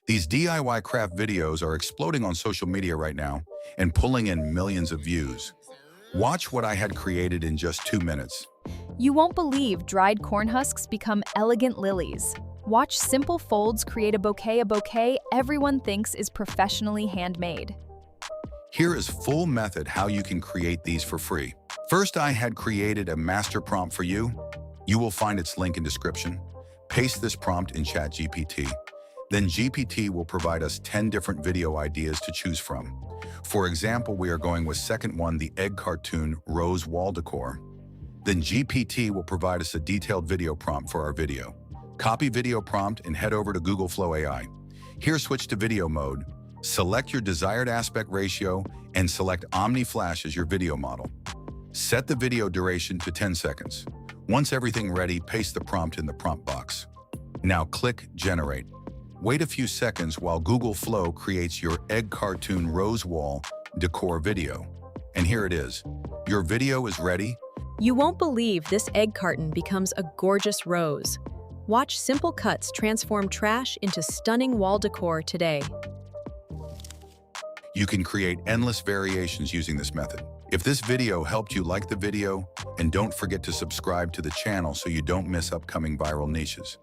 These DIY craft videos are exploding on social media right now and pulling in millions of views. Watch what I had created in just 2 minutes. You won't believe dried corn husks become elegant lilies. Watch simple folds create a bouquet everyone thinks is professionally handmade. Here is full method how you can create these for free. First, I had created a master prompt for you. You will find its link in description. Paste this prompt in ChatGPT. Then GPT will provide us 10 different video ideas to choose from. For example, we are going with second one, the egg cartoon rose wall decor. Then GPT will provide us a detailed video prompt for our video. Copy video prompt and head over to Google Flow AI. Here, switch to video mode. Select your desired aspect ratio and select Omni Flash as your video model. Set the video duration to 10 seconds. Once everything ready, paste the prompt in the prompt box. Now click Generate. Wait a few seconds while Google Flow creates your egg cartoon rose wall decor video. And here it is. Your video is ready. You won't believe this egg carton becomes a gorgeous rose. Watch simple cuts transform trash into stunning wall decor today. You can create endless variations using this method. If this video helped you, like the video and don't forget to subscribe to the channel so you don't miss upcoming viral niches.